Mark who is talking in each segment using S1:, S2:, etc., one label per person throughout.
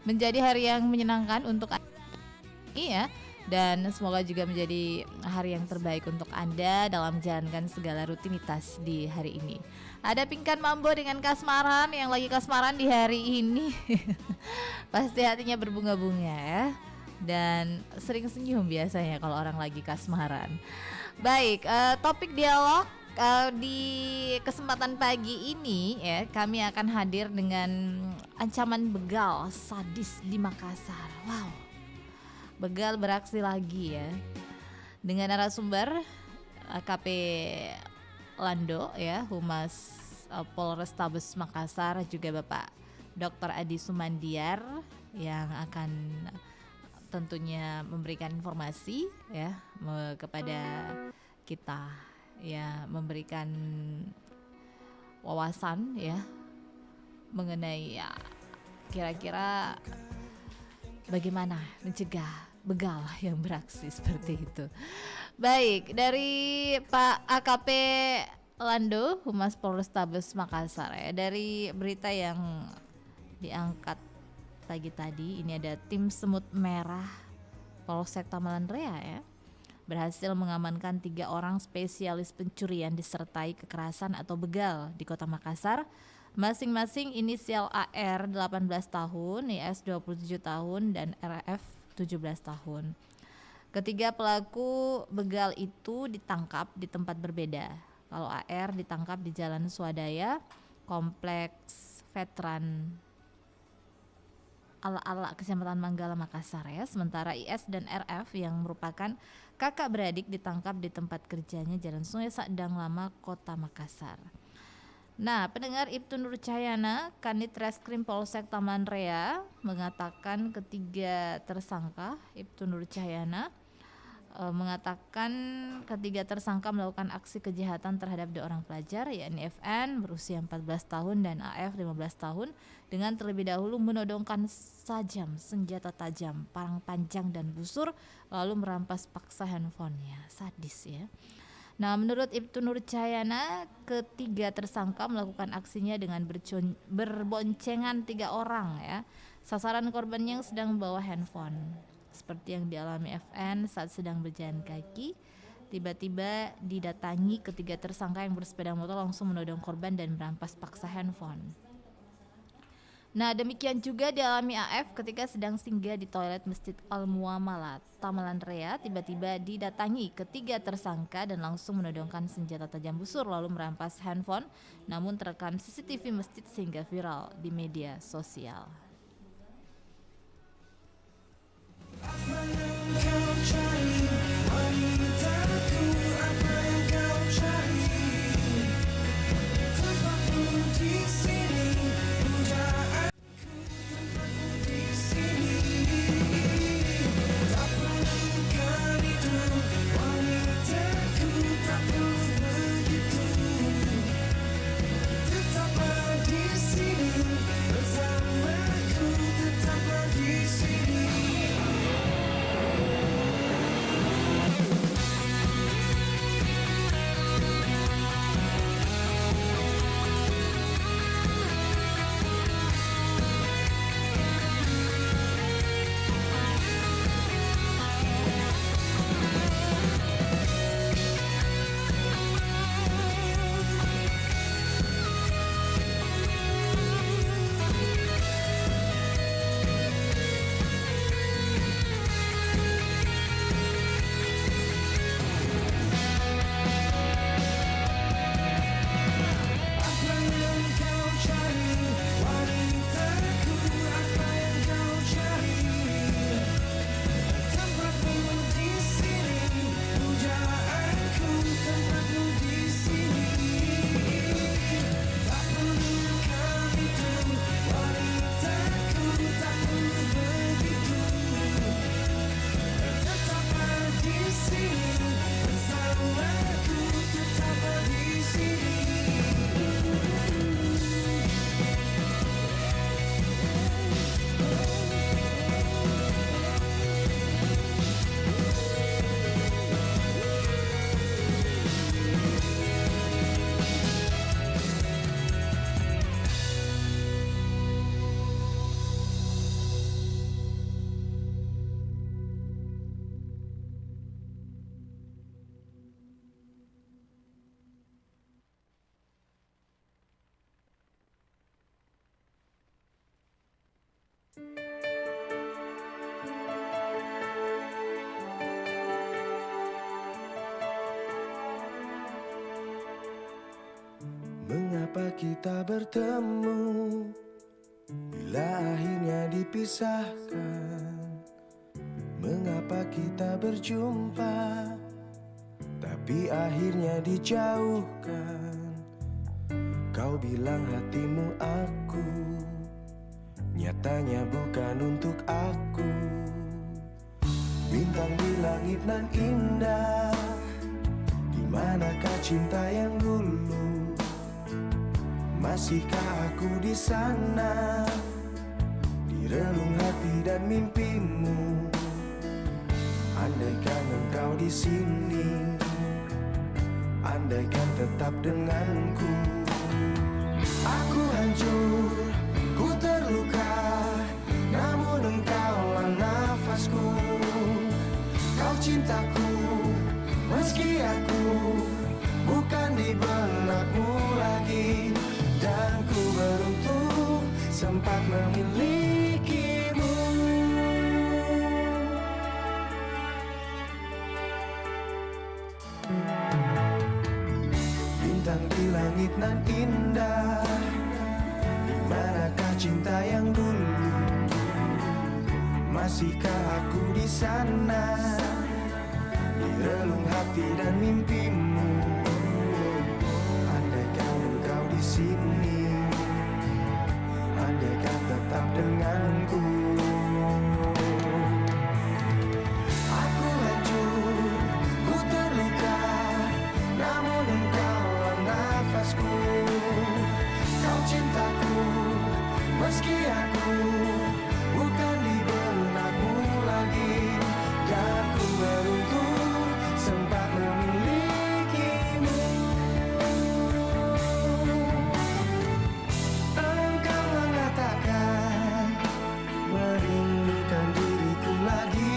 S1: Menjadi hari yang menyenangkan untuk iya, dan semoga juga menjadi hari yang terbaik untuk Anda dalam menjalankan segala rutinitas di hari ini. Ada Pinkan Mambo dengan kasmaran yang lagi kasmaran di hari ini. Pasti hatinya berbunga-bunga ya. Dan sering senyum biasanya kalau orang lagi kasmaran. Baik, topik dialog di kesempatan pagi ini ya, kami akan hadir dengan ancaman begal sadis di Makassar. Wow, begal beraksi lagi ya. Dengan narasumber AKP Lando ya, Humas Polrestabes Makassar, juga Bapak Dr. Adi Sumandiar yang akan tentunya memberikan informasi ya kepada kita ya, memberikan wawasan ya mengenai ya kira-kira bagaimana mencegah begal yang beraksi seperti itu. Baik, dari Pak AKP Lando, Humas Polrestabes Makassar ya, dari berita yang diangkat pagi tadi, ini ada tim semut merah Polsek Tamalan Rea ya, berhasil mengamankan 3 orang spesialis pencurian disertai kekerasan atau begal di Kota Makassar, masing-masing inisial AR 18 tahun, IS 27 tahun, dan RF 17 tahun. Ketiga pelaku begal itu ditangkap di tempat berbeda. Kalau AR ditangkap di Jalan Swadaya, Kompleks Veteran Ala-ala Kecamatan Manggala Makassar ya. Sementara IS dan RF yang merupakan kakak beradik ditangkap di tempat kerjanya Jalan Sungai Sadang Lama, Kota Makassar. Nah, pendengar, Ibtu Nur Cahyana, Kanit Reskrim Polsek Taman Rea mengatakan ketiga tersangka, Ibtu Nur Cahyana mengatakan ketiga tersangka melakukan aksi kejahatan terhadap 2 orang pelajar, yakni FN berusia 14 tahun dan AF 15 tahun, dengan terlebih dahulu menodongkan senjata tajam, parang panjang dan busur, lalu merampas paksa handphonenya. Sadis ya. Nah, menurut Ibtu Nur Cahyana, ketiga tersangka melakukan aksinya dengan berboncengan 3 orang ya. Sasaran korbannya yang sedang membawa handphone. Seperti yang dialami FN saat sedang berjalan kaki, tiba-tiba didatangi ketiga tersangka yang bersepeda motor, langsung menodong korban dan merampas paksa handphone. Nah, demikian juga dialami AF ketika sedang singgah di toilet Masjid Al-Muamalah Tamalan Rea, tiba-tiba didatangi ketiga tersangka dan langsung menodongkan senjata tajam busur lalu merampas handphone, namun terekam CCTV masjid sehingga viral di media sosial.
S2: Apa yang kau cari, wanitaku, apa yang kau cari? Tempatku di sini, pujaanku, tempatku di sini. Tak perlukan itu, wanitaku, tak perlu begitu. Tetaplah di sini bersamaku. Mengapa kita bertemu bila akhirnya dipisahkan? Mengapa kita berjumpa tapi akhirnya dijauhkan? Kau bilang hatimu aku, nyatanya bukan untuk aku. Bintang di langit nan indah, dimanakah cinta yang dulu? Masihkah aku di sana, di relung hati dan mimpimu? Andaikan engkau di sini, andaikan tetap denganku. Aku hancur, ku terluka, namun engkaulah nafasku. Kau cintaku, meski aku bukan di benakmu lagi. Dan ku beruntung sempat memilikimu. Bintang di langit nan indah, dimanakah cinta yang dulu? Masihkah aku di sana, di relung hati dan mimpimu? Andaikan engkau di sini, andaikan tetap denganku. Aku hancur, ku terluka, namun engkaulah nafasku. Kau cintaku, meski aku bukan di benakmu lagi. Dan ku beruntung sempat memilikimu. Engkau mengatakan merindukan diriku lagi.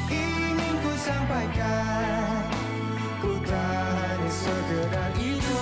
S2: Ingin ku sampaikan, ku tak hanya sekedar itu.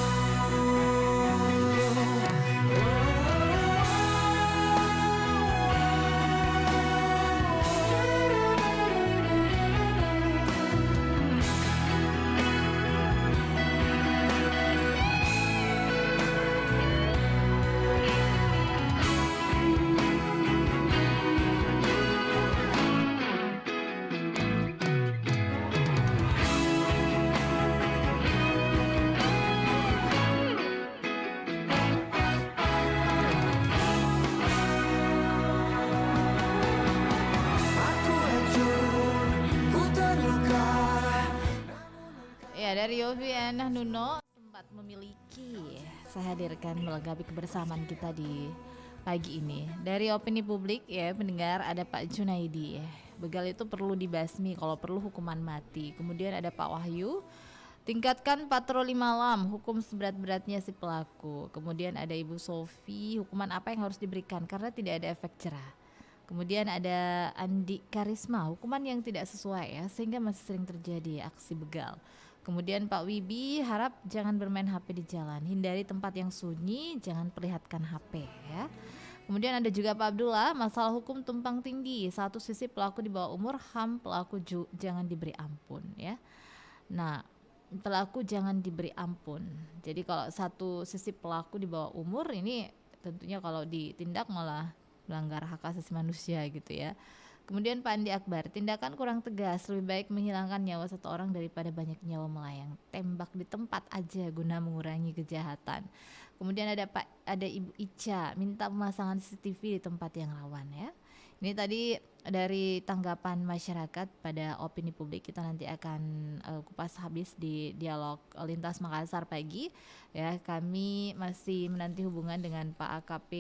S2: Aku hancur, ku terluka.
S1: Ya, dari Yofi Enah Nuno sempat memiliki. Saya hadirkan melengkapi kebersamaan kita di pagi ini. Dari opini publik ya pendengar, ada Pak Junaidi. Begal itu perlu dibasmi, kalau perlu hukuman mati. Kemudian ada Pak Wahyu, tingkatkan patroli malam, hukum seberat-beratnya si pelaku. Kemudian ada Ibu Sofi, hukuman apa yang harus diberikan karena tidak ada efek jerah. Kemudian ada Andi Karisma, hukuman yang tidak sesuai ya, sehingga masih sering terjadi aksi begal. Kemudian Pak Wibi harap jangan bermain HP di jalan, hindari tempat yang sunyi, jangan perlihatkan HP ya. Kemudian ada juga Pak Abdullah, masalah hukum tumpang tindih. Satu sisi pelaku di bawah umur, HAM pelaku jangan diberi ampun ya. Nah, pelaku jangan diberi ampun. Jadi kalau satu sisi pelaku di bawah umur ini tentunya kalau ditindak malah melanggar hak asasi manusia gitu ya. Kemudian Pak Andi Akbar, tindakan kurang tegas, lebih baik menghilangkan nyawa satu orang daripada banyak nyawa melayang. Tembak di tempat aja guna mengurangi kejahatan. Kemudian ada Ibu Ica, minta pemasangan CCTV di tempat yang rawan ya. Ini tadi dari tanggapan masyarakat pada opini publik. Kita nanti akan kupas habis di dialog Lintas Makassar pagi ya. Kami masih menanti hubungan dengan Pak AKP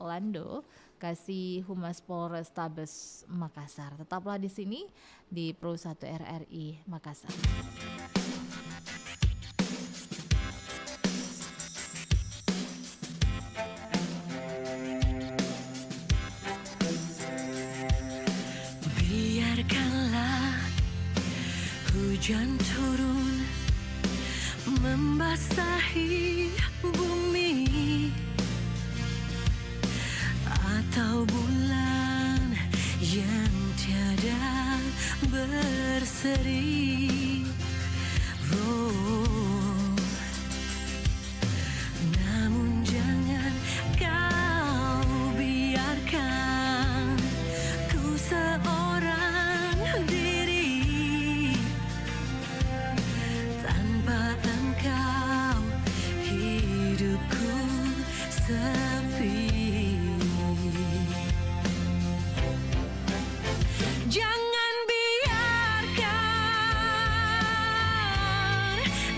S1: Lando, Kasih Humas Polrestabes Makassar. Tetaplah di sini di Pro 1 RRI Makassar.
S3: Biarkanlah hujan turun membasahi bumi, sepi. Jangan biarkan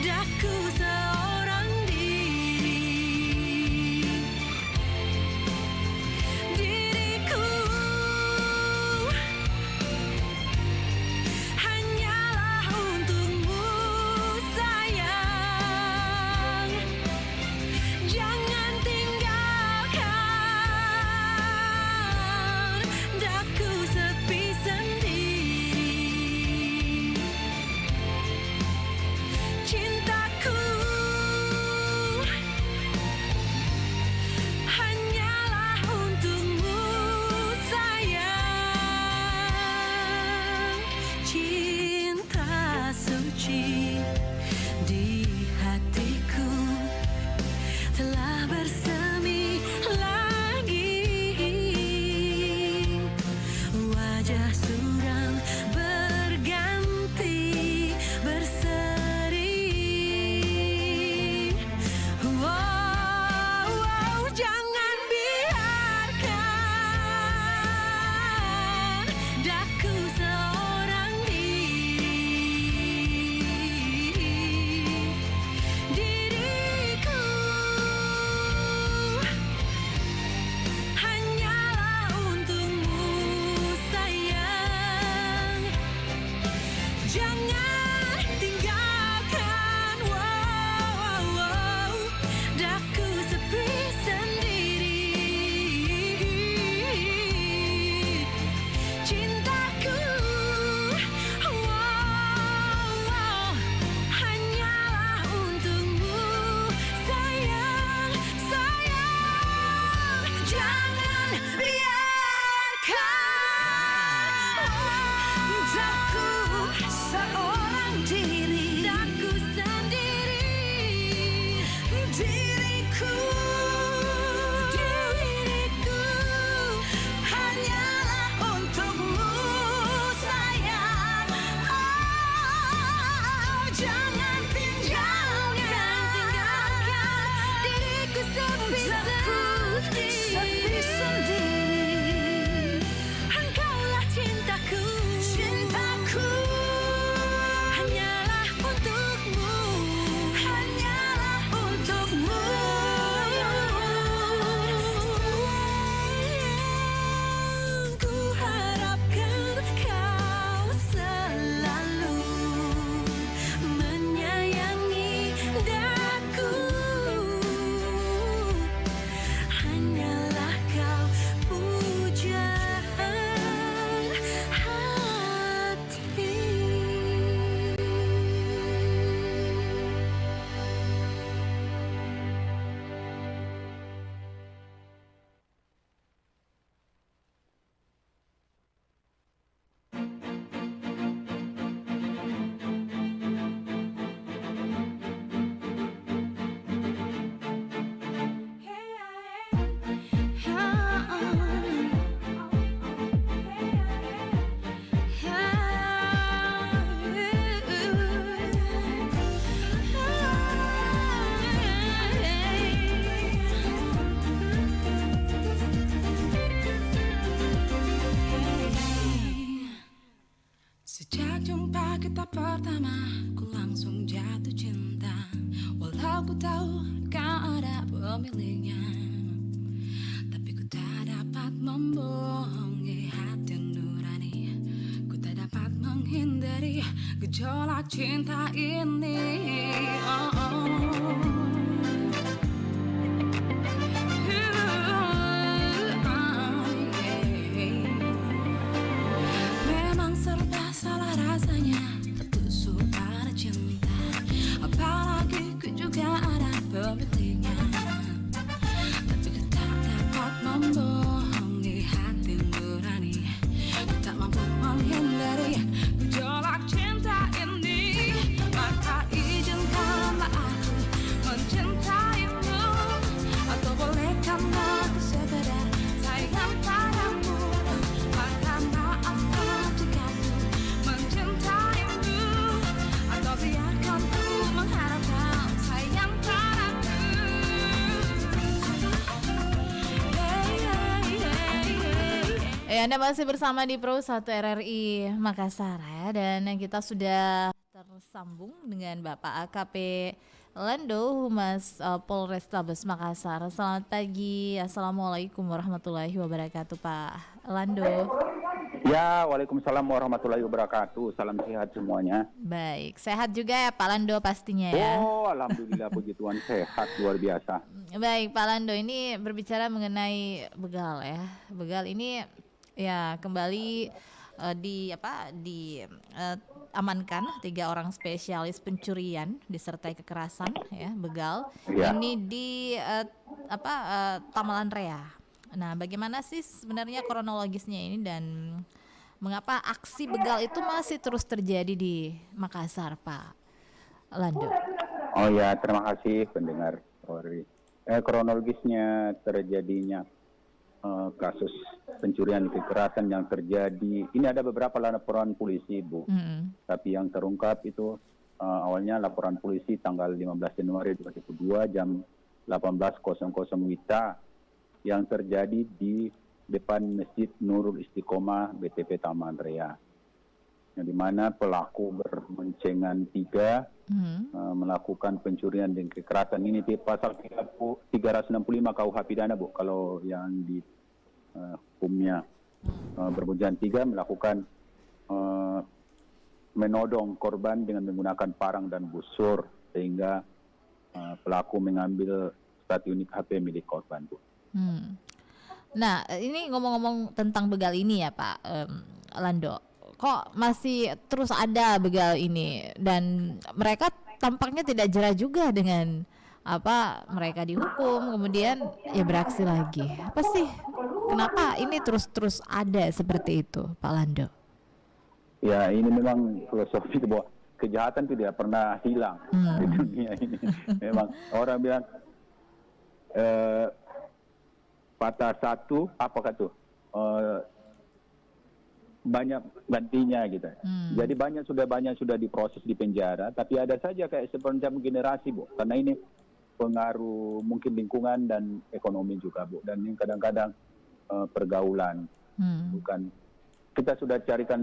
S3: daku seorang diri. Diriku hanyalah untukmu sayang. Jangan tinggalkan daku sepi sendiri. Cintaku hanyalah untukmu sayang. Cinta suci di hatiku telah bersemi lagi. Wajah suram berganti berseri. Wow, jangan biarkan daku seorang diri. Diriku hanyalah untukmu sayang. Jangan tinggalkan daku sepi sendiri. Cintaku hanyalah untukmu sayang, sayang. Jangan biarkan daku seorang diri. Daku sendiri. Diriku hanyalah untukmu sayang. Jangan tinggalkan diriku sepi sendiri. Engkaulah cintaku. Cintaku hanyalah untukmu. Hanyalah untukmu. Ku harapkan kau selalu menyayangi daku. Hanyalah kau pujaan hati. Sejak jumpa kita pertama, ku langsung jatuh cinta. Walau ku tahu kau ada pemiliknya, tapi ku tak dapat membohongi hati nurani. Ku tak dapat menghindari gejolak cinta ini. Oh, oh. Memang serba salah rasanya tertusuk pada cinta. Apalagi ku juga ada pemiliknya, tapi ku tak dapat membohongi hati nurani. Ku tak mampu menghindari gejolak cinta ini. Maka izinkanlah aku
S1: Ya, Anda masih bersama di Pro 1 RRI Makassar ya, dan kita sudah tersambung dengan Bapak AKP Lando, Humas Polrestabes Makassar. Selamat pagi, Assalamualaikum warahmatullahi wabarakatuh, Pak Lando.
S4: Ya, waalaikumsalam warahmatullahi wabarakatuh. Salam sehat semuanya.
S1: Baik, sehat juga ya Pak Lando pastinya ya.
S4: Oh, alhamdulillah puji Tuhan sehat luar biasa.
S1: Baik, Pak Lando, ini berbicara mengenai begal ya. Begal ini ya kembali amankan 3 orang spesialis pencurian disertai kekerasan ya, begal.
S4: Ya.
S1: Ini di Tamalan Rea. Nah, bagaimana sih sebenarnya kronologisnya ini dan mengapa aksi begal itu masih terus terjadi di Makassar, Pak Lando?
S4: Oh ya, terima kasih pendengar. Kronologisnya terjadinya kasus pencurian kekerasan yang terjadi. Ini ada beberapa laporan polisi, Bu. Tapi yang terungkap itu awalnya laporan polisi tanggal 15 Januari 2002 jam 18.00 WITA yang terjadi di depan Masjid Nurul Istiqomah BTP Taman Rea, di mana pelaku berboncengan 3 melakukan pencurian dan kekerasan. Ini di pasal 365 KUH pidana, Bu. Kalau yang di hukumnya berboncengan 3 melakukan menodong korban dengan menggunakan parang dan busur sehingga pelaku mengambil 1 unit HP milik korban, Bu.
S1: Nah, ini ngomong-ngomong tentang begal ini ya Pak Lando, kok masih terus ada begal ini dan mereka tampaknya tidak jera juga dengan mereka dihukum kemudian ya beraksi lagi. Apa sih? Kenapa ini terus ada seperti itu, Pak Lando?
S4: Ya, ini memang filosofi bahwa kejahatan tidak pernah hilang di dunia ini. Memang orang bilang patah satu, apakah tuh banyak gantinya gitu. Jadi banyak sudah diproses di penjara, tapi ada saja kayak semacam generasi, Bu. Karena ini pengaruh mungkin lingkungan dan ekonomi juga, Bu. Dan ini kadang-kadang pergaulan. Bukan, kita sudah carikan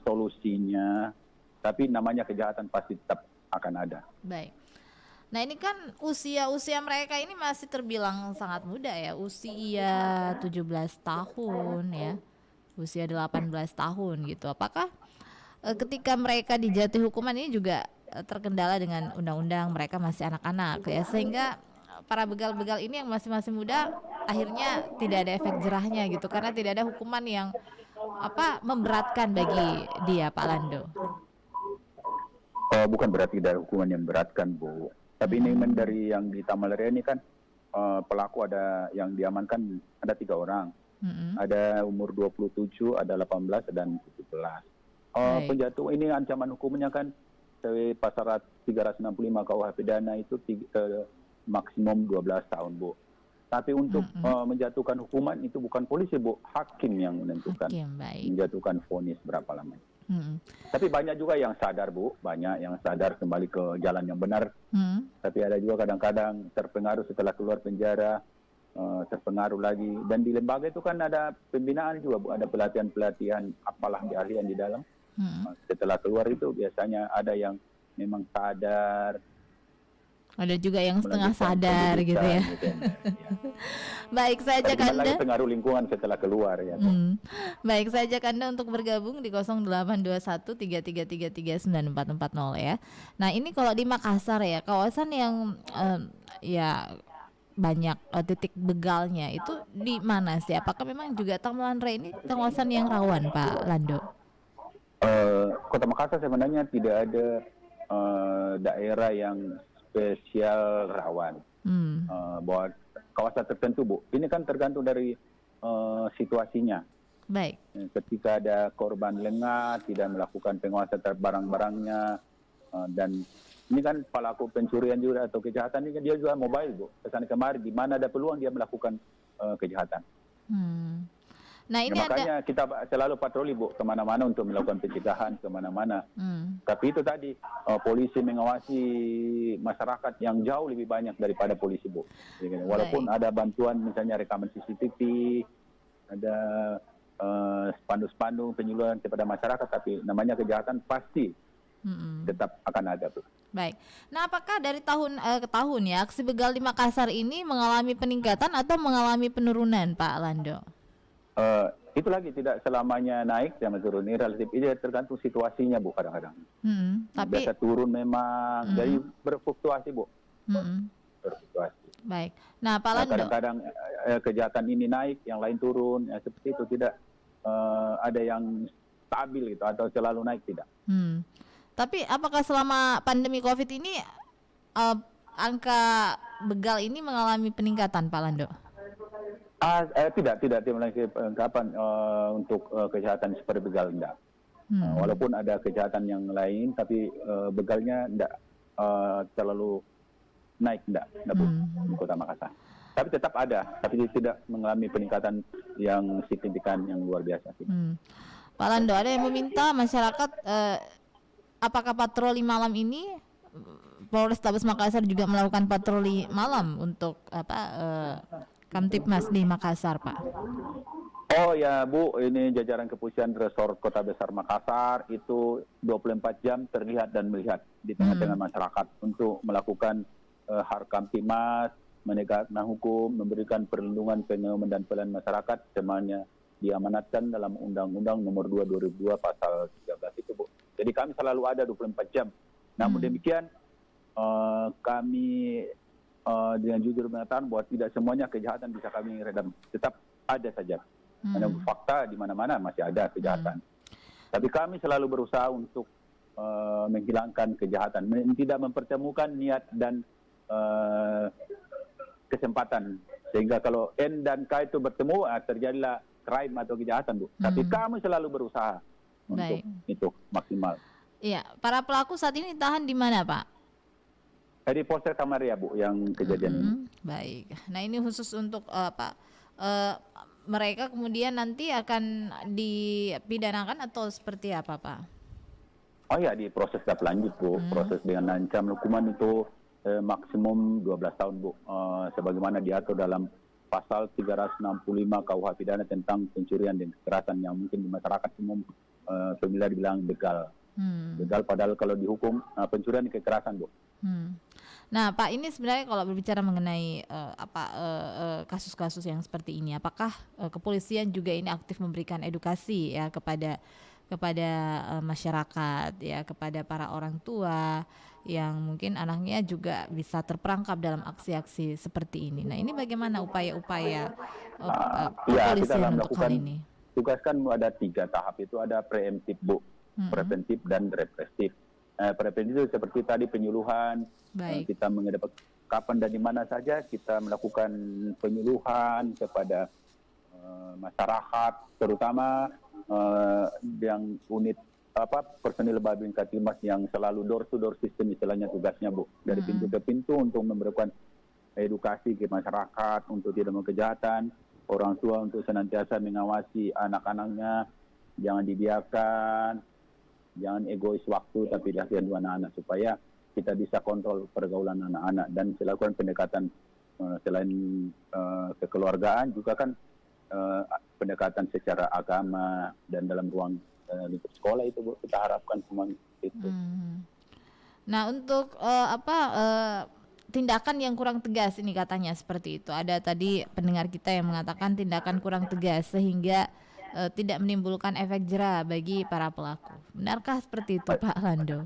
S4: solusinya, tapi namanya kejahatan pasti tetap akan ada.
S1: Baik. Nah, ini kan usia mereka ini masih terbilang sangat muda ya, usia 17 tahun ya, usia 18 tahun gitu. Apakah ketika mereka dijatuhi hukuman ini juga terkendala dengan undang-undang, mereka masih anak-anak ya, sehingga para begal-begal ini yang masih muda akhirnya tidak ada efek jerahnya gitu, karena tidak ada hukuman yang memberatkan bagi dia, Pak Lando?
S4: Bukan berarti ada hukuman yang memberatkan, Bu. Tapi ini dari yang di Taman Rea ini kan pelaku ada yang diamankan ada 3 orang. Ada umur 27, ada 18 dan 17. Penjatuh ini ancaman hukumnya kan pasal 365 KUH pidana itu maksimum 12 tahun, Bu. Tapi untuk menjatuhkan hukuman itu bukan polisi, Bu, hakim yang menentukan. Menjatuhkan vonis berapa lama. Tapi banyak juga yang sadar, Bu, banyak yang sadar kembali ke jalan yang benar. Tapi ada juga kadang-kadang terpengaruh setelah keluar penjara, terpengaruh lagi. Dan di lembaga itu kan ada pembinaan juga, Bu, ada pelatihan-pelatihan apalah keahlian di dalam. Setelah keluar itu biasanya ada yang memang sadar.
S1: Ada juga yang setengah sadar gitu ya. Baik, saya ajak Anda.
S4: Pengaruh lingkungan setelah keluar ya.
S1: Baik, saya ajak Anda untuk bergabung di 082133339440 ya. Nah, ini kalau di Makassar ya, kawasan yang ya banyak titik begalnya itu di mana sih? Apakah memang juga Tamalan Rea ini kawasan yang rawan, Pak Lando?
S4: Kota Makassar sebenarnya tidak ada daerah yang spesial rawan, bahwa kawasan tertentu, Bu. Ini kan tergantung dari situasinya.
S1: Baik.
S4: Ketika ada korban lengah, tidak melakukan penguasaan barang-barangnya, dan ini kan pelaku pencurian juga atau kejahatan ini kan dia juga mobile, Bu. Kesana kemari, di mana ada peluang dia melakukan kejahatan.
S1: Nah, ini
S4: makanya kita selalu patroli, Bu, kemana-mana untuk melakukan pencegahan kemana-mana. Tapi itu tadi polisi mengawasi masyarakat yang jauh lebih banyak daripada polisi, Bu. Walaupun ada bantuan misalnya rekaman CCTV, ada spanduk-spanduk penyuluhan kepada masyarakat, tapi namanya kejahatan pasti tetap akan ada, Bu.
S1: Baik. Nah, apakah dari tahun ke tahun ya aksi begal di Makassar ini mengalami peningkatan atau mengalami penurunan, Pak Lando?
S4: Itu lagi tidak selamanya naik sama turun, ini relatif, ini tergantung situasinya, Bu, kadang-kadang.
S1: Tapi
S4: Biasa turun memang, jadi berfluktuasi, Bu. Berfluktuasi.
S1: baik. Nah, Pak
S4: Nah,
S1: Lando.
S4: kadang-kadang kejahatan ini naik, yang lain turun, ya, seperti itu, tidak ada yang stabil gitu atau selalu naik, tidak.
S1: Tapi apakah selama pandemi COVID ini angka begal ini mengalami peningkatan, Pak Lando?
S4: Tidak memiliki penangkapan untuk kejahatan seperti begal, tidak. Walaupun ada kejahatan yang lain, tapi begalnya tidak terlalu naik, tidak Bu, di Kota Makassar. Tapi tetap ada, tapi tidak mengalami peningkatan yang signifikan, yang luar biasa.
S1: Pak Lando, ada yang meminta masyarakat apakah patroli malam ini Polrestabes Makassar juga melakukan patroli malam untuk Kamtibmas di Makassar, Pak?
S4: Oh ya, Bu, ini jajaran kepolisian Resort Kota Besar Makassar itu 24 jam terlihat dan melihat di tengah-tengah masyarakat untuk melakukan Harkamtibmas, menegakkan hukum, memberikan perlindungan, pengamanan dan pelayanan masyarakat semuanya diamanatkan dalam Undang-Undang Nomor 2 2002 Pasal 13 itu, Bu. Jadi kami selalu ada 24 jam. Namun demikian kami dengan jujur mengatakan bahwa tidak semuanya kejahatan bisa kami redam. Tetap ada saja. Karena fakta di mana-mana masih ada kejahatan. Tapi kami selalu berusaha untuk menghilangkan kejahatan, tidak mempertemukan niat dan kesempatan. Sehingga kalau N dan K itu bertemu, terjadilah crime atau kejahatan, Bu. Tapi kami selalu berusaha untuk itu maksimal.
S1: Iya, para pelaku saat ini ditahan di mana, Pak?
S4: Di Polsek Samaria, Bu, yang kejadian ini.
S1: Baik. Nah, ini khusus untuk mereka kemudian nanti akan dipidanakan atau seperti apa, Pak?
S4: Oh ya, di proses tahap lanjut, Bu. Proses dengan ancam hukuman itu maksimum 12 tahun, Bu. Sebagaimana diatur dalam pasal 365 KUH pidana tentang pencurian dan kekerasan yang mungkin di masyarakat umum familiar dibilang begal. Begal padahal kalau dihukum pencurian dan kekerasan, Bu.
S1: Nah, Pak, ini sebenarnya kalau berbicara mengenai kasus-kasus yang seperti ini, apakah kepolisian juga ini aktif memberikan edukasi ya kepada masyarakat ya, kepada para orang tua yang mungkin anaknya juga bisa terperangkap dalam aksi-aksi seperti ini. Nah, ini bagaimana upaya-upaya kepolisian untuk hal ini?
S4: Tugas kan ada 3 tahap, itu ada preemptif, Bu, preventif dan represif. Preventif itu seperti tadi penyuluhan, kita mengedepankan kapan dan di mana saja kita melakukan penyuluhan kepada masyarakat, terutama yang unit personil Babin Kamtibmas yang selalu door to door sistem istilahnya tugasnya, Bu, dari pintu ke pintu untuk memberikan edukasi ke masyarakat untuk tidak melakukan kejahatan, orang tua untuk senantiasa mengawasi anak-anaknya, jangan dibiarkan, jangan egois waktu tapi latihan dua anak-anak supaya kita bisa kontrol pergaulan anak-anak dan dilakukan pendekatan selain kekeluargaan juga kan pendekatan secara agama dan dalam ruang lingkup sekolah itu, Bu, kita harapkan semua itu.
S1: Nah, untuk tindakan yang kurang tegas ini katanya seperti itu. Ada tadi pendengar kita yang mengatakan tindakan kurang tegas sehingga tidak menimbulkan efek jera bagi para pelaku. Benarkah seperti itu, Pak Lando?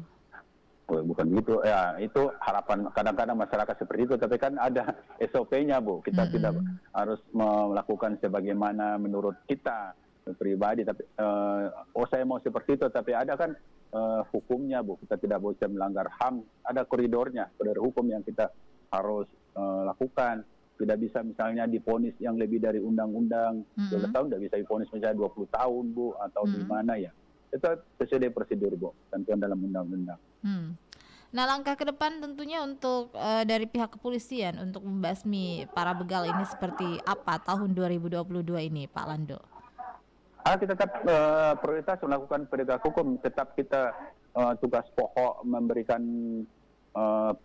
S4: Bukan gitu ya, itu harapan kadang-kadang masyarakat seperti itu, tapi kan ada SOP-nya, Bu. Kita tidak harus melakukan sebagaimana menurut kita pribadi, tapi saya mau seperti itu, tapi ada kan hukumnya, Bu. Kita tidak boleh melanggar HAM, ada koridor hukum yang kita harus lakukan. Tidak bisa misalnya diponis yang lebih dari undang-undang 12 tahun, tidak bisa diponis misalnya 20 tahun, Bu, atau di mana ya. Itu sesuai dengan prosedur, Bu, tentuan dalam undang-undang.
S1: Nah, langkah ke depan tentunya untuk dari pihak kepolisian untuk membasmi para begal ini seperti apa tahun 2022 ini, Pak Lando?
S4: Kita tetap prioritas melakukan penegak hukum, tetap kita tugas pokok memberikan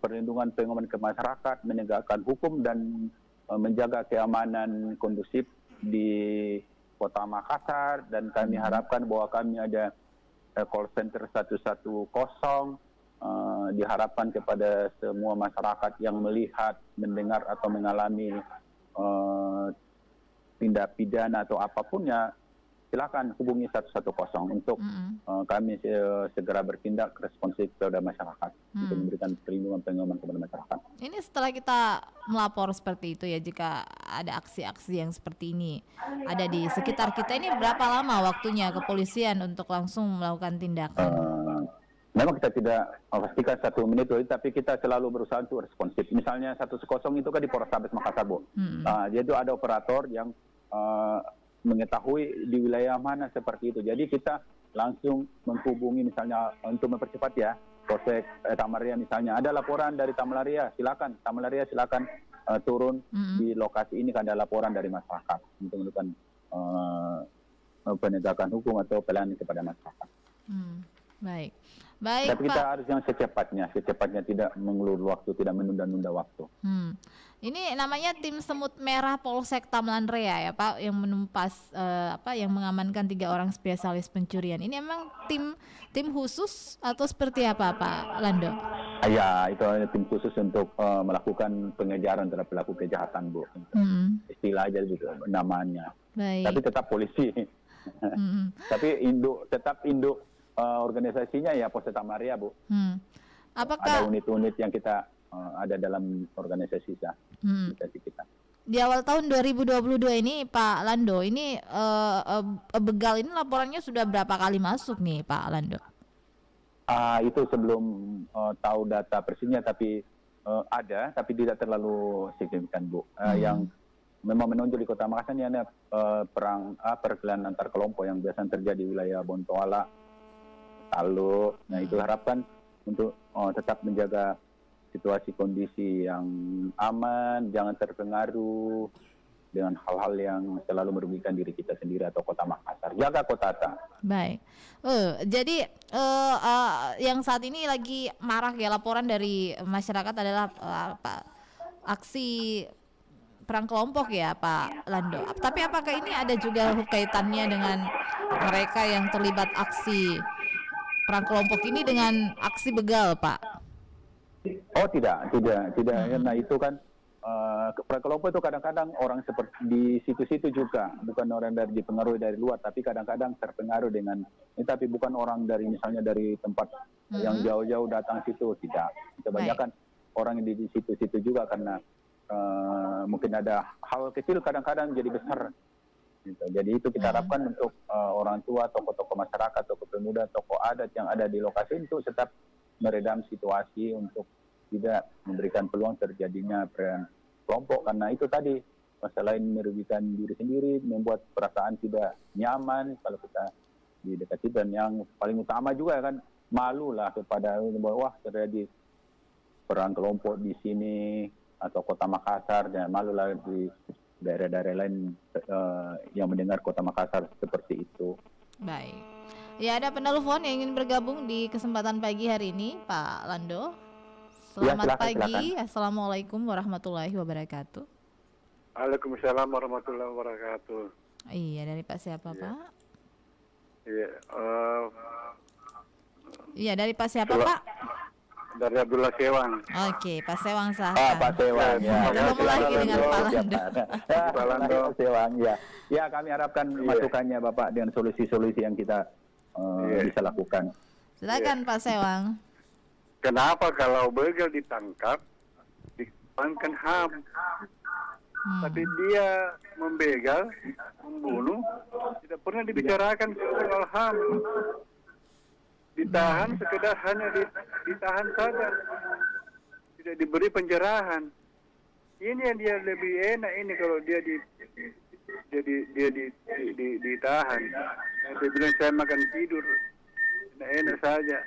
S4: perlindungan pengamanan ke masyarakat, menegakkan hukum dan menjaga keamanan kondusif di Kota Makassar, dan kami harapkan bahwa kami ada call center 110, diharapkan kepada semua masyarakat yang melihat, mendengar atau mengalami tindak pidana atau apapun ya, silakan hubungi 110 untuk kami segera bertindak responsif kepada masyarakat untuk memberikan perlindungan kepada masyarakat.
S1: Ini setelah kita melapor seperti itu ya, jika ada aksi-aksi yang seperti ini ada di sekitar kita, ini berapa lama waktunya kepolisian untuk langsung melakukan tindakan?
S4: Memang kita tidak pastikan 1 menit, tapi kita selalu berusaha untuk responsif. Misalnya 110 itu kan di Polrestabes Makassar, Bu. Dia itu ada operator yang mengetahui di wilayah mana seperti itu. Jadi kita langsung menghubungi misalnya untuk mempercepat ya, Polsek Tamaria misalnya. Ada laporan dari Tamalaria, silakan turun di lokasi ini, ada laporan dari masyarakat untuk melakukan penegakan hukum atau pelayanan kepada masyarakat.
S1: Baik,
S4: tapi kita
S1: Pak.
S4: harus yang secepatnya, tidak mengulur waktu, tidak menunda-nunda waktu.
S1: Ini namanya tim semut merah Polsek Tamlanrea ya Pak, yang menumpas yang mengamankan 3 orang spesialis pencurian. Ini memang tim khusus atau seperti apa Pak Lando?
S4: Ya, itu tim khusus untuk melakukan pengejaran terhadap pelaku kejahatan, Bu. Istilah aja gitu namanya.
S1: Baik.
S4: Tapi tetap polisi. Tapi tetap induk organisasinya ya Polsek Tamaria, Bu.
S1: Apakah
S4: ada unit-unit yang kita ada dalam organisasi kita.
S1: Di awal tahun 2022 ini Pak Lando, ini begal ini laporannya sudah berapa kali masuk nih Pak Lando?
S4: Itu sebelum tahu data persisnya, tapi ada, tapi tidak terlalu signifikan, Bu. Yang memang menonjol di Kota Makassar ini ada perkelahian antar kelompok yang biasanya terjadi di wilayah Bontoala, Talu. Nah, itu harapkan untuk tetap menjaga situasi kondisi yang aman, jangan terpengaruh dengan hal-hal yang selalu merugikan diri kita sendiri atau Kota Makassar. Jaga Kota.
S1: Baik. Jadi yang saat ini lagi marak ya laporan dari masyarakat adalah aksi perang kelompok ya Pak Lando. Tapi apakah ini ada juga kaitannya dengan mereka yang terlibat aksi perang kelompok ini dengan aksi begal, Pak?
S4: Oh tidak. Nah itu kan perang kelompok itu kadang-kadang orang seperti di situ-situ juga, bukan orang dari dipengaruhi dari luar, tapi kadang-kadang terpengaruh dengan ini, tapi bukan orang dari misalnya dari tempat yang jauh-jauh datang situ, tidak. Kebanyakan orang di situ-situ juga karena mungkin ada hal kecil kadang-kadang jadi besar. Gitu. Jadi itu kita harapkan untuk orang tua, tokoh-tokoh masyarakat, tokoh pemuda, tokoh adat yang ada di lokasi itu tetap meredam situasi untuk tidak memberikan peluang terjadinya perang kelompok, karena itu tadi selain merugikan diri sendiri, membuat perasaan tidak nyaman kalau kita didekati, dan yang paling utama juga kan malu lah kepada bahwa terjadi perang kelompok di sini atau Kota Makassar, dan malu lah di daerah-daerah lain yang mendengar Kota Makassar seperti itu.
S1: Baik. Ya, ada penelpon yang ingin bergabung di kesempatan pagi hari ini, Pak Lando. Selamat pagi. Silakan. Assalamualaikum warahmatullahi wabarakatuh.
S5: Waalaikumsalam warahmatullahi wabarakatuh.
S1: Iya, dari Pak siapa, Pak?
S5: Iya,
S1: Iya, dari Pak siapa, Pak?
S5: Dari Abdullah Sewang.
S1: Oke, Pak Sewang sah.
S4: Pak Sewang ya.
S1: Ketemu lagi dengan Pak Lando.
S4: Pak Lando Sewang ya. Ya, kami harapkan masukannya Bapak dengan solusi-solusi yang kita bisa lakukan.
S1: Silakan Pak Sewang.
S5: Kenapa kalau begal ditangkap dikenakan HAM, tapi dia membegal, membunuh, tidak pernah dibicarakan soal HAM. Ditahan sekedar hanya ditahan saja, tidak diberi penjarahan. Ini yang dia lebih enak ini kalau dia ditahan. Dia bilang saya makan tidur, enak saja.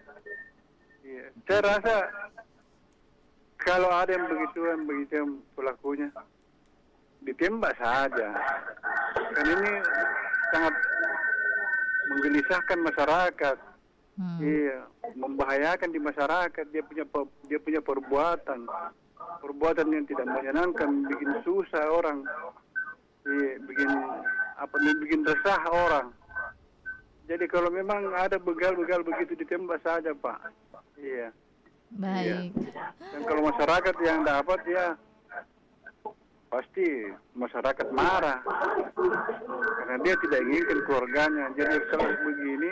S5: Ya. Saya rasa kalau ada yang begitu pelakunya ditembak saja. Kan ini sangat menggelisahkan masyarakat. Iya, membahayakan di masyarakat. Dia punya perbuatan yang tidak menyenangkan, bikin susah orang. Iya, bikin bikin resah orang. Jadi kalau memang ada begal-begal begitu ditembak saja, Pak. Iya.
S1: Baik.
S5: Dan kalau masyarakat yang dapat ya pasti masyarakat marah karena dia tidak inginkan keluarganya. Jadi kalau begini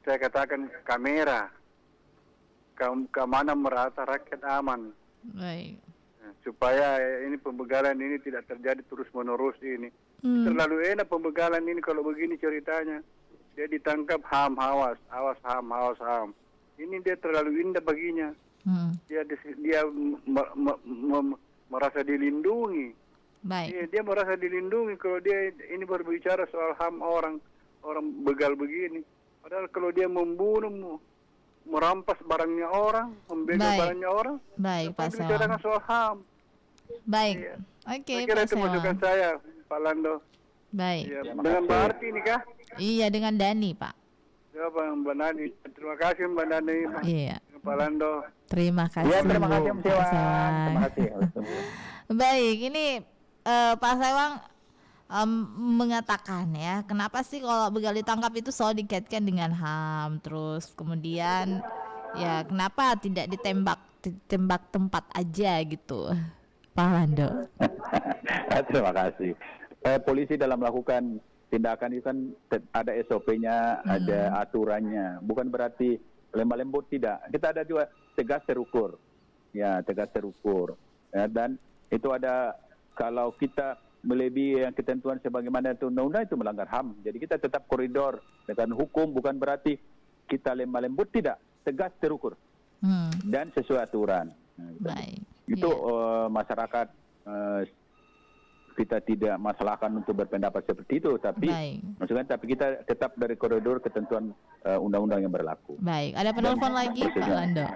S5: saya katakan kamera keamanan merata rakyat aman.
S1: Baik.
S5: Supaya ini pembegalan ini tidak terjadi terus menerus ini. Terlalu enak pembegalan ini kalau begini ceritanya. Dia ditangkap awas ham. Ini dia terlalu indah baginya. Dia merasa dilindungi.
S1: Baik.
S5: Dia merasa dilindungi kalau dia ini berbicara soal HAM orang begal begini. Padahal kalau dia membunuh, merampas barangnya orang, membegal barangnya orang,
S1: baik, Pak Sewang.
S5: Bicarakan soal HAM.
S1: Baik.
S5: Iya.
S1: Oke,
S5: Saya kira
S1: Pak
S5: itu masukan
S1: Sewang.
S5: saya, Pak Lando.
S1: Baik.
S5: Ya, dengan Mbak Arti ini kah?
S1: Iya, dengan Dani, Pak.
S5: Ya, Mbak Nani. Terima kasih Mbak Nani.
S1: Iya.
S5: Pak Lando.
S1: Terima kasih.
S4: Ya, terima kasih
S1: Bu,
S4: Om
S1: Pak
S4: Sewang.
S1: Sewang.
S4: Terima kasih.
S1: Baik, ini Pak Sewang mengatakan ya, kenapa sih kalau begal ditangkap itu selalu dikaitkan dengan HAM, terus kemudian ya kenapa tidak ditembak tempat aja gitu, Pak Lando?
S4: Terima kasih. Polisi dalam melakukan tindakan itu kan ada SOP-nya, ada aturannya. Bukan berarti lemah lembut, tidak. Kita ada juga tegas terukur. Ya, tegas terukur. Ya, dan itu ada, kalau kita melebihi yang ketentuan sebagaimana itu undang-undang, itu melanggar HAM. Jadi kita tetap koridor dengan hukum, bukan berarti kita lemah lembut, tidak. Tegas terukur. Dan sesuai aturan. Nah,
S1: Baik.
S4: itu masyarakat kita tidak masalahkan untuk berpendapat seperti itu, tapi maksudnya tapi kita tetap dari koridor ketentuan undang-undang yang berlaku.
S1: Baik, ada penelpon lagi Pak Lando.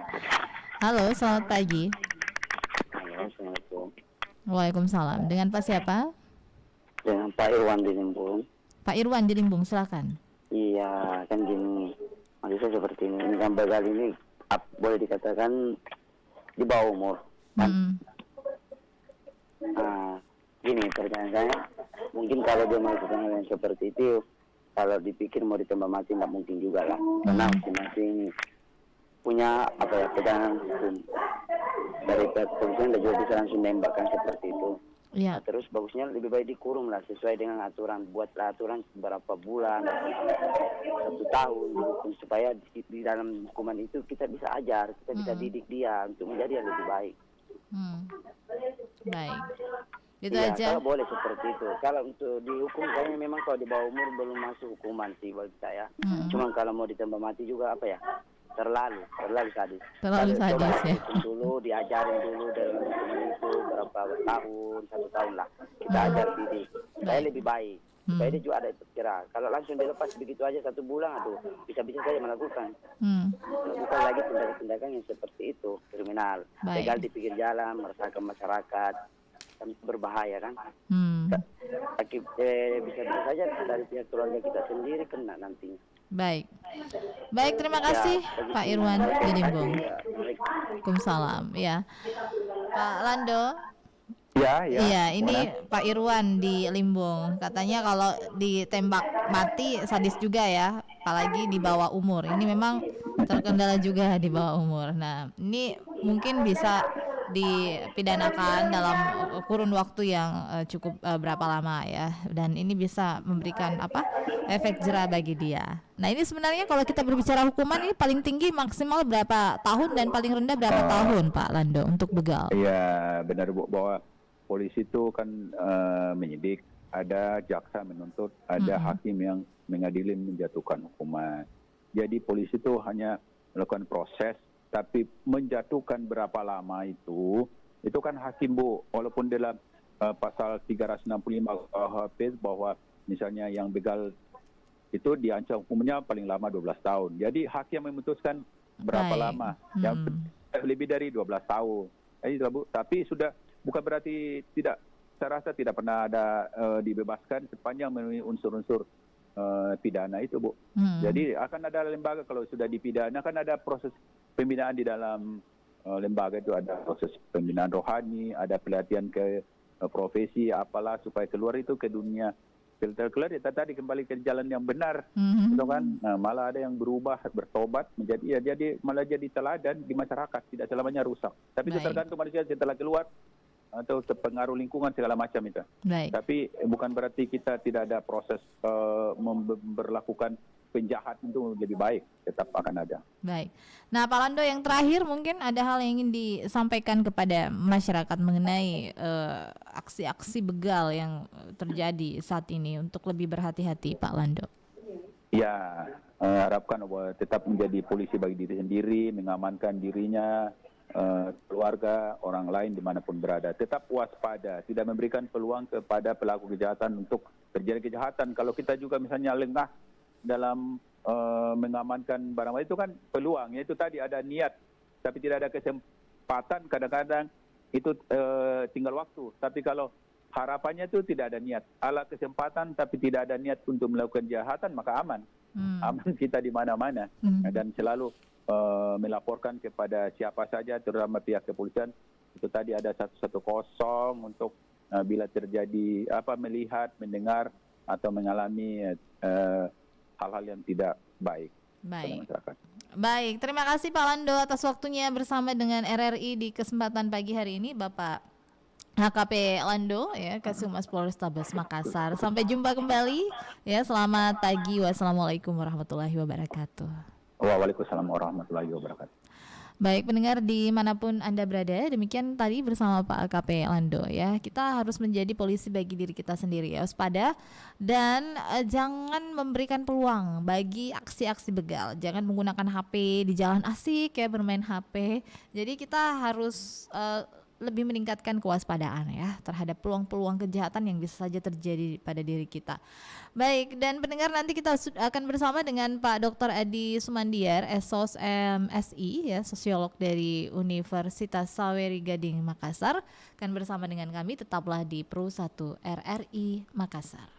S1: Halo, selamat pagi.
S6: Halo, Assalamualaikum.
S1: Waalaikumsalam. Dengan Pak siapa?
S6: Dengan Pak Irwan di Limbung.
S1: Pak Irwan di Limbung, silakan.
S6: Iya, kan gini. Maksudnya seperti ini. Ini kan begal ini boleh dikatakan di bawah umur. Kan? Gini pertanyaan saya. Mungkin kalau dia melakukan hal yang seperti itu, kalau dipikir mau ditembak mati nggak mungkin juga lah. Karena masing-masing punya pegangan hukum. Dari pihak kepolisian dan juga bisa langsung menembakkan seperti itu.
S1: Iya.
S6: Nah, terus bagusnya lebih baik dikurung lah sesuai dengan aturan. Buatlah aturan beberapa bulan, 1 tahun dihukum, supaya di dalam hukuman itu kita bisa ajar, kita bisa didik dia untuk menjadi yang lebih baik.
S1: Baik. Itu
S6: ya,
S1: aja.
S6: kalau boleh seperti itu. Kalau untuk dihukum kayaknya memang kalau di bawah umur belum masuk hukuman sih bagi saya. Cuma kalau mau ditembak mati juga terlalu sadis.
S1: Terlalu sadis ya.
S6: Dulu diajarin dulu dalam hukuman itu berapa tahun, 1 tahun lah. Kita ajar didik. Saya lebih baik. Supaya dia juga ada kira. Kalau langsung dilepas begitu aja 1 bulan, aduh, bisa-bisa saja melakukan lagi tindakan-tindakan yang seperti itu, kriminal. Legal di pinggir jalan, meresahkan masyarakat, kan berbahaya kan. Bisa saja dari pihak keluarga kita sendiri kena nantinya.
S1: Baik, terima kasih Pak Irwan di Limbung. Waalaikumsalam. Ya, Pak Lando. Iya, ini mana? Pak Irwan di Limbung. Katanya kalau ditembak mati sadis juga ya, apalagi di bawah umur. Ini memang terkendala juga di bawah umur. Nah, ini mungkin bisa dipidanakan dalam kurun waktu yang cukup berapa lama ya, dan ini bisa memberikan efek jera bagi dia. Nah, ini sebenarnya kalau kita berbicara hukuman ini paling tinggi maksimal berapa tahun dan paling rendah berapa tahun, Pak Lando, untuk begal?
S4: Iya, benar Bu, bahwa polisi itu kan menyidik, ada jaksa menuntut, ada hakim yang mengadili menjatuhkan hukuman. Jadi polisi itu hanya melakukan proses, tapi menjatuhkan berapa lama itu kan hakim Bu. Walaupun dalam pasal 365 KUHP bahwa misalnya yang begal itu diancam hukumnya paling lama 12 tahun. Jadi hakim memutuskan berapa lama, yang lebih dari 12 tahun. Tapi sudah bukan berarti tidak, saya rasa tidak pernah ada dibebaskan sepanjang memenuhi unsur-unsur pidana itu Bu. Jadi akan ada lembaga, kalau sudah dipidana kan ada proses pembinaan di dalam lembaga itu, ada proses pembinaan rohani, ada pelatihan ke profesi apalah supaya keluar itu ke dunia filter keluar, ya tadi kembali ke jalan yang benar,
S1: Mhm.
S4: gitu kan. Nah, malah ada yang berubah, bertobat menjadi malah jadi teladan di masyarakat, tidak selamanya rusak. Tapi itu
S1: Baik.
S4: tergantung manusia setelah keluar atau terpengaruh lingkungan segala macam itu.
S1: Baik.
S4: Tapi bukan berarti kita tidak ada proses memperlakukan penjahat itu lebih baik, tetap akan ada.
S1: Baik. Nah, Pak Lando, yang terakhir mungkin ada hal yang ingin disampaikan kepada masyarakat mengenai aksi-aksi begal yang terjadi saat ini untuk lebih berhati-hati, Pak Lando.
S4: Ya, harapkan bahwa tetap menjadi polisi bagi diri sendiri, mengamankan dirinya, keluarga, orang lain dimanapun berada. Tetap waspada, tidak memberikan peluang kepada pelaku kejahatan untuk terjadi kejahatan. Kalau kita juga misalnya lengah dalam mengamankan barang itu kan peluang, yaitu tadi ada niat, tapi tidak ada kesempatan. Kadang-kadang itu tinggal waktu. Tapi kalau harapannya itu tidak ada niat, ala kesempatan tapi tidak ada niat untuk melakukan kejahatan, maka aman. Aman kita di mana-mana. Dan selalu melaporkan kepada siapa saja, terutama pihak kepolisian. Itu tadi ada 110 untuk bila terjadi melihat, mendengar atau mengalami hal-hal yang tidak baik pada masyarakat.
S1: Baik, terima kasih Pak Lando atas waktunya bersama dengan RRI di kesempatan pagi hari ini, Bapak HKP Lando, ya, Kasubmas Polrestabes Makassar. Sampai jumpa kembali, ya. Selamat pagi. Wassalamualaikum warahmatullahi wabarakatuh.
S4: Waalaikumsalam warahmatullahi wabarakatuh.
S1: Baik, pendengar dimanapun Anda berada, demikian tadi bersama Pak AKP Lando, ya. Kita harus menjadi polisi bagi diri kita sendiri, ya, waspada dan jangan memberikan peluang bagi aksi-aksi begal. Jangan menggunakan HP di jalan asik, ya, bermain HP. Jadi kita harus lebih meningkatkan kewaspadaan, ya, terhadap peluang-peluang kejahatan yang bisa saja terjadi pada diri kita. Baik, dan pendengar, nanti kita akan bersama dengan Pak Dr. Adi Sumandiar, SOS MSI, ya, sosiolog dari Universitas Saweri Gading Makassar, akan bersama dengan kami. Tetaplah di Pro 1 RRI Makassar.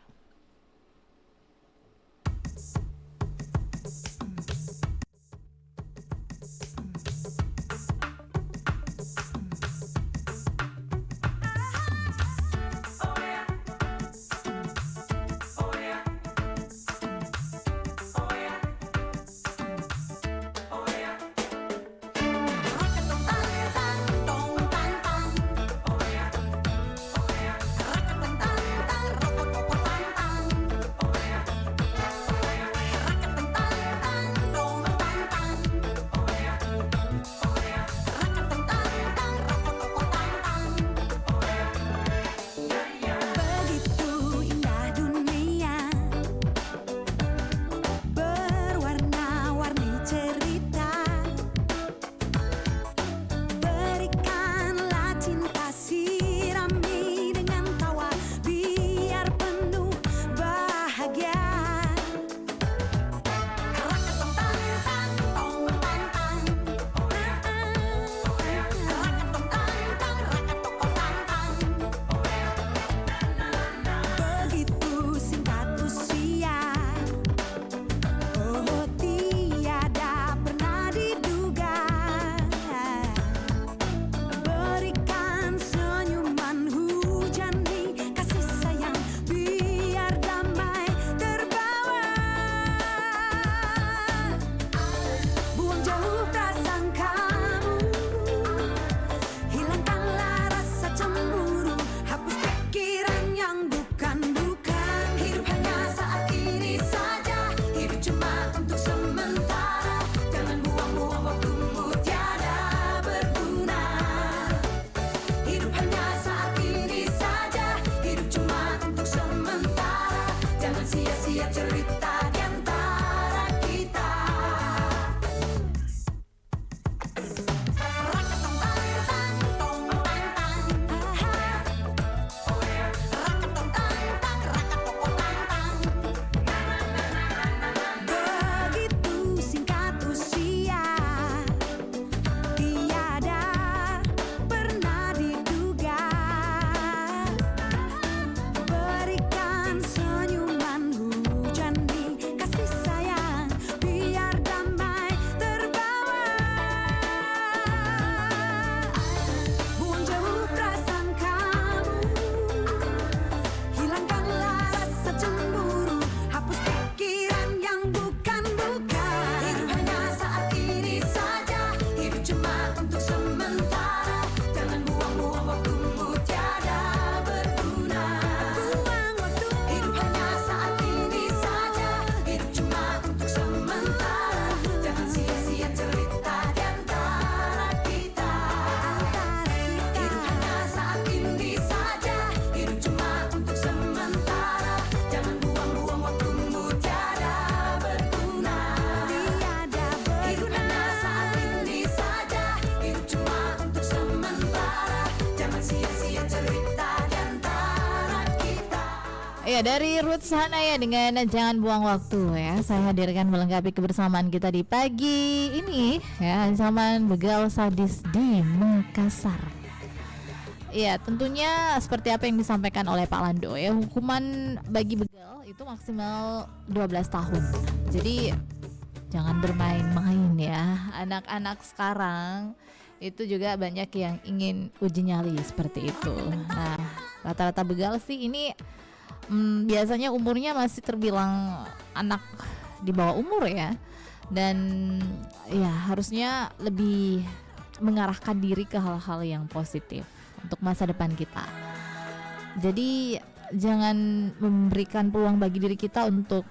S1: Ya, dari Ruth Sahanaya dengan Jangan Buang Waktu ya. Saya hadirkan melengkapi kebersamaan kita di pagi ini ya, ancaman begal sadis di Makassar. Ya, tentunya seperti apa yang disampaikan oleh Pak Lando ya, hukuman bagi begal itu maksimal 12 tahun. Jadi jangan bermain-main ya. Anak-anak sekarang itu juga banyak yang ingin uji nyali seperti itu. Nah, rata-rata begal sih ini biasanya umurnya masih terbilang anak di bawah umur ya, dan ya harusnya lebih mengarahkan diri ke hal-hal yang positif untuk masa depan kita. Jadi jangan memberikan peluang bagi diri kita untuk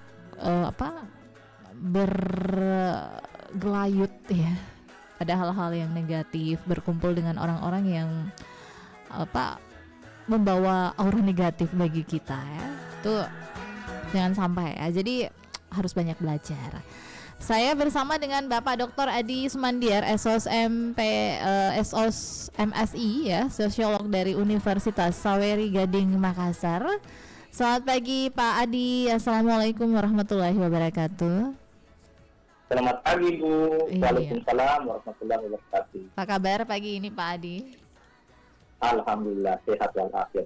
S1: bergelayut ya pada hal-hal yang negatif, berkumpul dengan orang-orang yang membawa aura negatif bagi kita ya. Itu jangan sampai ya. Jadi harus banyak belajar. Saya bersama dengan Bapak Dr. Adi Sumandiar, SOS MSI ya, sosiolog dari Universitas Saweri Gading Makassar. Selamat pagi Pak Adi. Assalamualaikum warahmatullahi wabarakatuh.
S7: Selamat pagi Bu.
S1: Iya.
S7: Waalaikumsalam warahmatullahi wabarakatuh.
S1: Apa kabar pagi ini Pak Adi?
S7: Alhamdulillah sehat walafiat.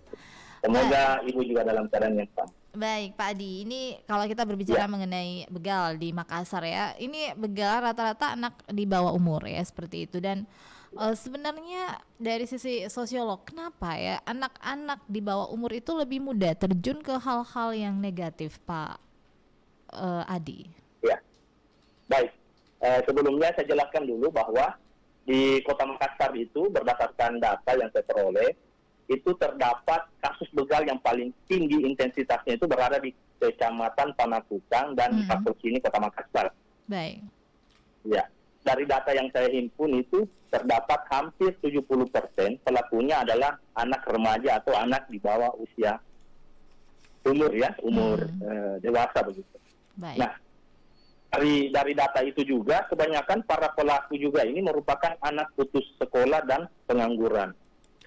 S7: Semoga Ibu juga dalam keadaan yang sama.
S1: Baik Pak Adi, ini kalau kita berbicara mengenai begal di Makassar ya, ini begal rata-rata anak di bawah umur ya, seperti itu. Dan sebenarnya dari sisi sosiolog, kenapa ya anak-anak di bawah umur itu lebih mudah terjun ke hal-hal yang negatif Pak Adi?
S7: Ya, baik. Sebelumnya saya jelaskan dulu bahwa di Kota Makassar itu berdasarkan data yang saya peroleh, itu terdapat kasus begal yang paling tinggi intensitasnya itu berada di Kecamatan Panakukang dan Pakusini Kota Makassar.
S1: Baik.
S7: Ya, dari data yang saya himpun itu terdapat hampir 70% pelakunya adalah anak remaja atau anak di bawah usia umur dewasa begitu.
S1: Baik.
S7: Nah, dari data itu juga kebanyakan para pelaku juga ini merupakan anak putus sekolah dan pengangguran.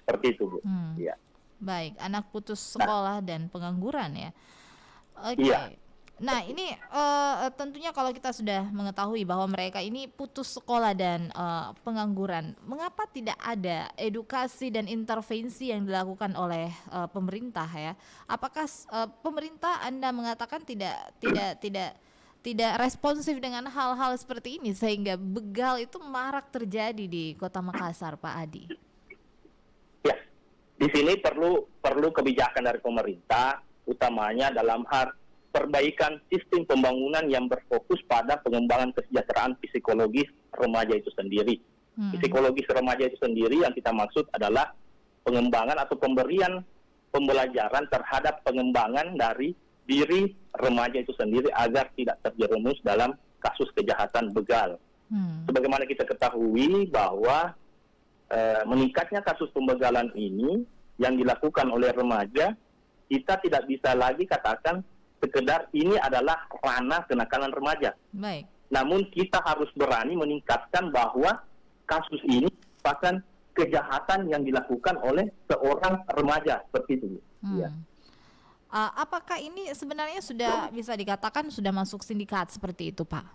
S7: Seperti itu, Bu. Ya.
S1: Baik, anak putus sekolah dan pengangguran ya. Oke.
S7: Iya.
S1: Nah, ini tentunya kalau kita sudah mengetahui bahwa mereka ini putus sekolah dan pengangguran, mengapa tidak ada edukasi dan intervensi yang dilakukan oleh pemerintah ya? Apakah pemerintah Anda mengatakan tidak responsif dengan hal-hal seperti ini sehingga begal itu marak terjadi di Kota Makassar, Pak Adi?
S7: Ya, di sini perlu kebijakan dari pemerintah, utamanya dalam hal perbaikan sistem pembangunan yang berfokus pada pengembangan kesejahteraan psikologis remaja itu sendiri. Psikologis remaja itu sendiri yang kita maksud adalah pengembangan atau pemberian pembelajaran terhadap pengembangan dari diri remaja itu sendiri agar tidak terjerumus dalam kasus kejahatan begal. Sebagaimana kita ketahui bahwa meningkatnya kasus pembegalan ini yang dilakukan oleh remaja, kita tidak bisa lagi katakan sekedar ini adalah ranah kenakalan remaja. Baik. Namun kita harus berani meningkatkan bahwa kasus ini merupakan kejahatan yang dilakukan oleh seorang remaja seperti itu. Ya.
S1: Apakah ini sebenarnya sudah bisa dikatakan sudah masuk sindikat seperti itu, Pak?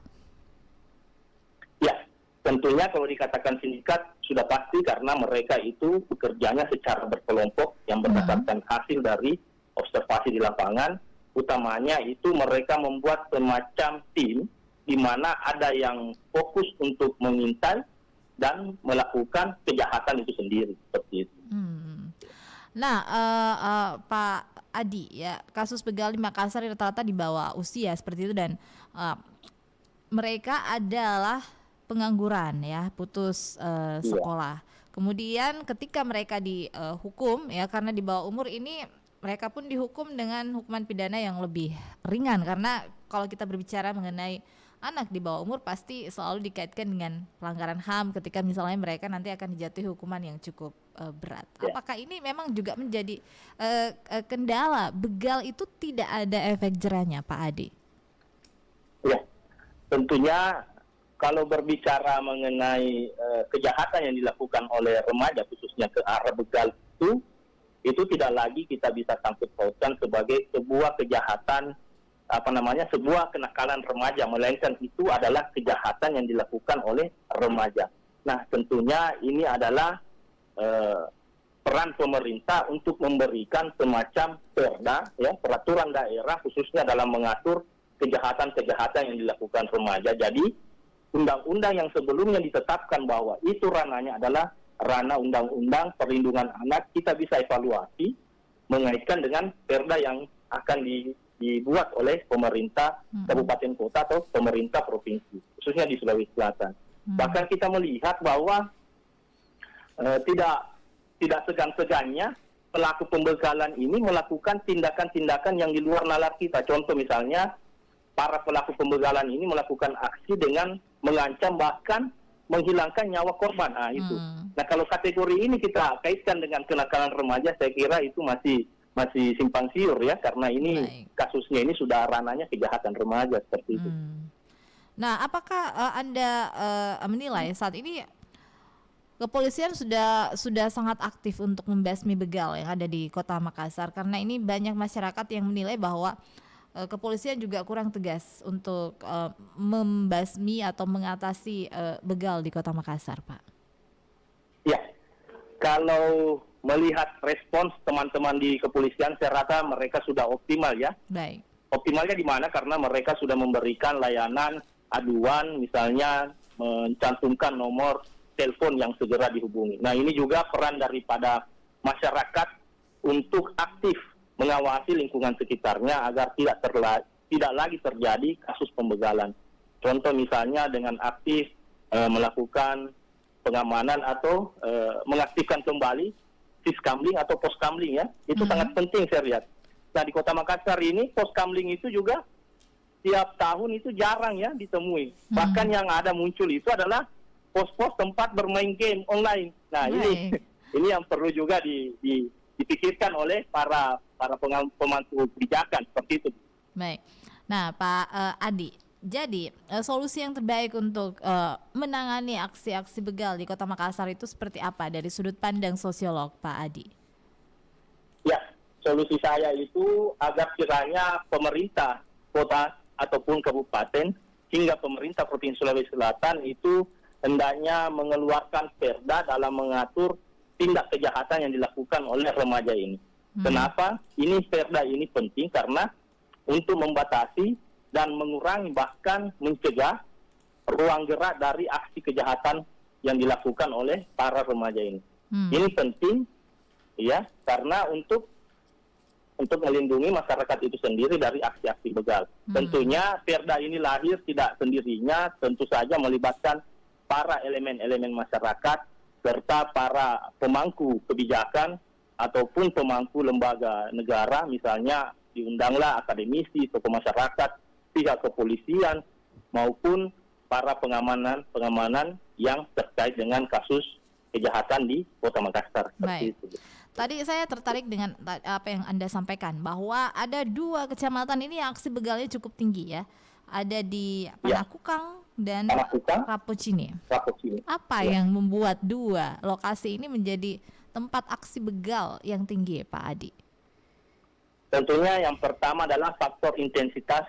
S7: Ya, tentunya kalau dikatakan sindikat sudah pasti karena mereka itu bekerjanya secara berkelompok yang berdasarkan hasil dari observasi di lapangan. Utamanya itu mereka membuat semacam tim di mana ada yang fokus untuk mengintai dan melakukan kejahatan itu sendiri seperti itu.
S1: Nah, Pak Adi ya, kasus begal di Makassar rata-rata di bawah usia seperti itu dan mereka adalah pengangguran ya, putus sekolah. Kemudian ketika mereka dihukum ya karena di bawah umur ini, mereka pun dihukum dengan hukuman pidana yang lebih ringan karena kalau kita berbicara mengenai anak di bawah umur pasti selalu dikaitkan dengan pelanggaran HAM ketika misalnya mereka nanti akan dijatuhi hukuman yang cukup berat. Apakah ini memang juga menjadi kendala begal itu tidak ada efek jerahnya, Pak Adi?
S7: Ya, tentunya kalau berbicara mengenai kejahatan yang dilakukan oleh remaja khususnya ke arah begal itu tidak lagi kita bisa sangkut pautkan sebagai sebuah kejahatan sebuah kenakalan remaja, melainkan itu adalah kejahatan yang dilakukan oleh remaja. Nah, tentunya ini adalah peran pemerintah untuk memberikan semacam perda, ya, peraturan daerah khususnya dalam mengatur kejahatan-kejahatan yang dilakukan remaja. Jadi undang-undang yang sebelumnya ditetapkan bahwa itu ranahnya adalah ranah undang-undang perlindungan anak, kita bisa evaluasi mengaitkan dengan perda yang akan dibuat oleh pemerintah kabupaten kota atau pemerintah provinsi, khususnya di Sulawesi Selatan. Bahkan kita melihat bahwa tidak segan-segannya pelaku pembegalan ini melakukan tindakan-tindakan yang di luar nalar kita. Contoh misalnya, para pelaku pembegalan ini melakukan aksi dengan mengancam bahkan menghilangkan nyawa korban. Nah, itu. Nah, kalau kategori ini kita kaitkan dengan kenakalan remaja, saya kira itu masih simpang siur ya, karena ini kasusnya ini sudah ranahnya kejahatan remaja seperti itu.
S1: Nah, apakah Anda menilai saat ini kepolisian sudah sangat aktif untuk membasmi begal yang ada di Kota Makassar, karena ini banyak masyarakat yang menilai bahwa kepolisian juga kurang tegas untuk membasmi atau mengatasi begal di Kota Makassar, Pak.
S7: Ya, kalau melihat respons teman-teman di kepolisian, saya rasa mereka sudah optimal ya.
S1: Baik.
S7: Optimalnya di mana? Karena mereka sudah memberikan layanan aduan, misalnya mencantumkan nomor telepon yang segera dihubungi. Nah, ini juga peran daripada masyarakat untuk aktif mengawasi lingkungan sekitarnya agar tidak lagi terjadi kasus pembegalan. Contoh misalnya dengan aktif melakukan pengamanan atau mengaktifkan kembali siskamling atau poskamling ya. Itu sangat penting saya lihat. Nah, di Kota Makassar ini poskamling itu juga tiap tahun itu jarang ya ditemui. Bahkan yang ada muncul itu adalah pos-pos tempat bermain game online. Nah, ini yang perlu juga dipikirkan oleh para pemangku kebijakan seperti itu.
S1: Baik. Nah, Pak Adi, jadi solusi yang terbaik untuk menangani aksi-aksi begal di Kota Makassar itu seperti apa dari sudut pandang sosiolog, Pak Adi?
S7: Ya, solusi saya itu agar kiranya pemerintah kota ataupun kabupaten hingga pemerintah Provinsi Sulawesi Selatan itu hendaknya mengeluarkan perda dalam mengatur tindak kejahatan yang dilakukan oleh remaja ini. Kenapa? Ini perda ini penting karena untuk membatasi dan mengurangi bahkan mencegah ruang gerak dari aksi kejahatan yang dilakukan oleh para remaja ini. Ini penting ya, karena untuk melindungi masyarakat itu sendiri dari aksi-aksi begal. Tentunya perda ini lahir tidak sendirinya, tentu saja melibatkan para elemen-elemen masyarakat serta para pemangku kebijakan ataupun pemangku lembaga negara, misalnya diundanglah akademisi, tokoh masyarakat, pihak kepolisian maupun para pengamanan yang terkait dengan kasus kejahatan di Kota Makassar.
S1: Baik. Tadi saya tertarik dengan apa yang Anda sampaikan bahwa ada 2 kecamatan ini yang aksi begalnya cukup tinggi ya. Ada di Panakukang dan Rapocini. Apa yang membuat 2 lokasi ini menjadi tempat aksi begal yang tinggi, Pak Adi?
S7: Tentunya yang pertama adalah faktor intensitas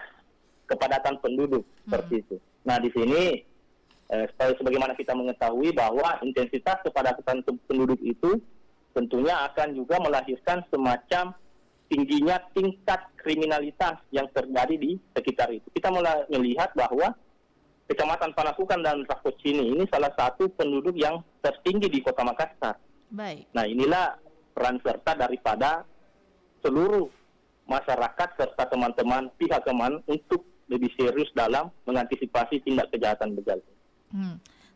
S7: kepadatan penduduk seperti itu. Nah, di sini sebagaimana kita mengetahui bahwa intensitas kepadatan penduduk itu tentunya akan juga melahirkan semacam tingginya tingkat kriminalitas yang terjadi di sekitar itu. Kita mulai melihat bahwa Kecamatan Panakukang dan Rapocini ini salah satu penduduk yang tertinggi di Kota Makassar.
S1: Baik.
S7: Nah, inilah peran serta daripada seluruh masyarakat serta teman-teman pihak keamanan untuk lebih serius dalam mengantisipasi tindak kejahatan begal.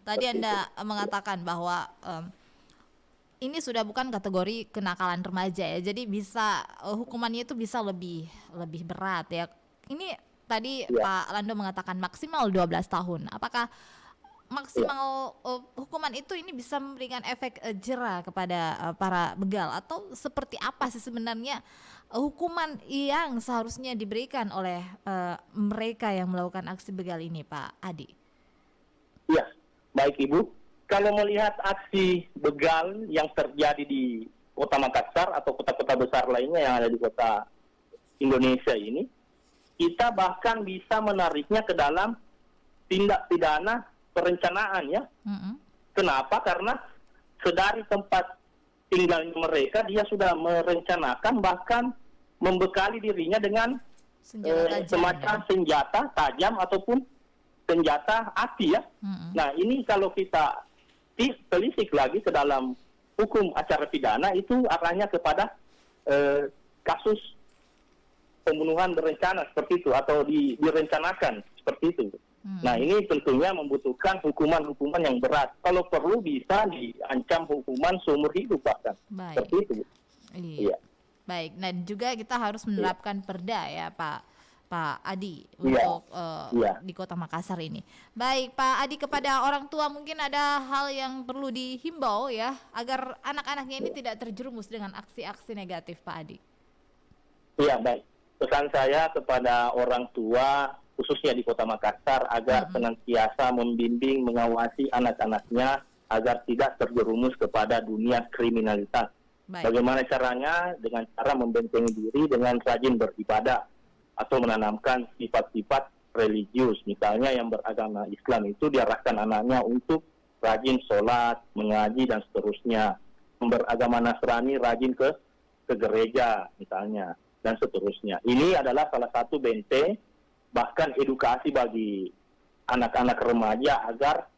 S1: Tadi Anda mengatakan bahwa ini sudah bukan kategori kenakalan remaja ya, jadi bisa hukumannya itu bisa lebih berat ya. Ini tadi Pak Lando mengatakan maksimal 12 tahun. Apakah maksimal hukuman itu ini bisa memberikan efek jera kepada para begal, atau seperti apa sih sebenarnya hukuman yang seharusnya diberikan oleh mereka yang melakukan aksi begal ini, Pak Adi?
S7: Ya, baik Ibu. Kalau melihat aksi begal yang terjadi di Kota Makassar atau kota-kota besar lainnya yang ada di kota Indonesia ini, kita bahkan bisa menariknya ke dalam tindak pidana perencanaan ya. Kenapa? Karena sedari tempat tinggalnya mereka, dia sudah merencanakan bahkan membekali dirinya dengan semacam senjata tajam ataupun senjata api ya. Nah ini kalau kita telisik lagi ke dalam hukum acara pidana, itu arahnya kepada kasus pembunuhan berencana seperti itu atau direncanakan seperti itu. Nah ini tentunya membutuhkan hukuman-hukuman yang berat. Kalau perlu bisa diancam hukuman seumur hidup bahkan. Seperti itu.
S1: Iya. Baik. Nah juga kita harus menerapkan perda ya Pak Adi untuk di Kota Makassar ini. Baik Pak Adi, kepada orang tua mungkin ada hal yang perlu dihimbau ya agar anak-anaknya ini tidak terjerumus dengan aksi-aksi negatif Pak Adi. Iya baik. Pesan saya kepada orang tua khususnya di Kota Makassar agar senantiasa membimbing, mengawasi anak-anaknya agar tidak terjerumus kepada dunia kriminalitas. Bagaimana caranya? Dengan cara membentengi diri dengan rajin beribadah atau menanamkan sifat-sifat religius. Misalnya yang beragama Islam itu diarahkan anaknya untuk rajin sholat, mengaji dan seterusnya. Yang beragama Nasrani rajin ke gereja misalnya dan seterusnya. Ini adalah salah satu benteng bahkan edukasi bagi anak-anak remaja agar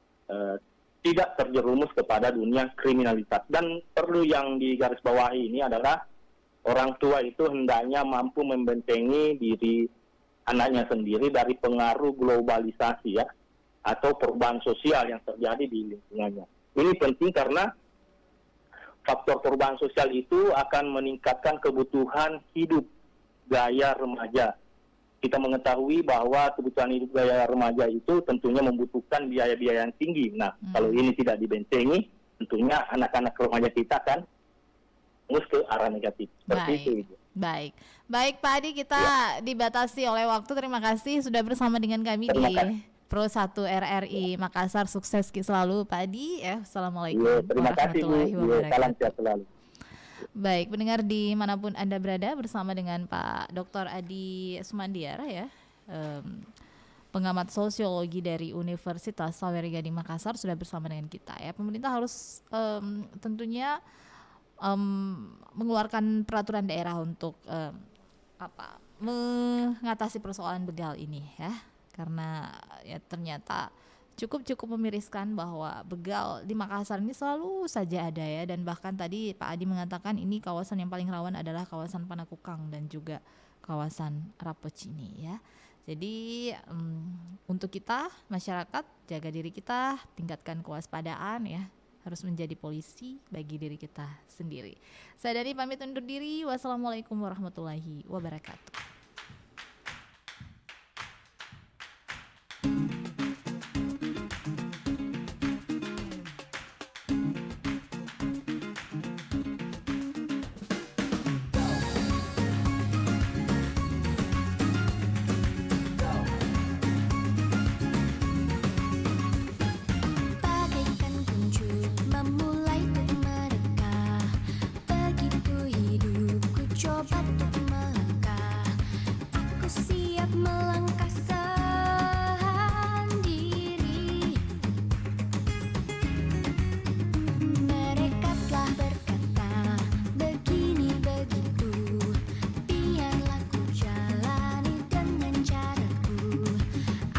S1: tidak terjerumus kepada dunia kriminalitas. Dan perlu yang digarisbawahi ini adalah orang tua itu hendaknya mampu membentengi diri anaknya sendiri dari pengaruh globalisasi ya atau perubahan sosial yang terjadi di lingkungannya. Ini penting karena faktor perubahan sosial itu akan meningkatkan kebutuhan hidup gaya remaja. Kita mengetahui bahwa kebutuhan hidup gaya remaja itu tentunya membutuhkan biaya-biaya yang tinggi. Nah, kalau ini tidak dibentengi, tentunya anak-anak remaja kita kan harus ke arah negatif. Seperti itu. Baik Pak Adi, kita dibatasi oleh waktu. Terima kasih sudah bersama dengan kami di Pro 1 RRI Makassar. Sukses selalu Pak Adi. Assalamualaikum warahmatullahi wabarakatuh. Salam sehat selalu. Baik, pendengar dimanapun Anda berada, bersama dengan Pak Dr. Adi Sumandiara ya, pengamat sosiologi dari Universitas Sawerigadi Makassar, sudah bersama dengan kita ya. Pemerintah harus tentunya mengeluarkan peraturan daerah untuk mengatasi persoalan begal ini ya, karena ya ternyata cukup memiriskan bahwa begal di Makassar ini selalu saja ada ya, dan bahkan tadi Pak Adi mengatakan ini kawasan yang paling rawan adalah kawasan Panakukang dan juga kawasan Rapocini ya. Jadi untuk kita masyarakat, jaga diri kita, tingkatkan kewaspadaan ya, harus menjadi polisi bagi diri kita sendiri. Saya Dani pamit undur diri. Wassalamualaikum warahmatullahi wabarakatuh.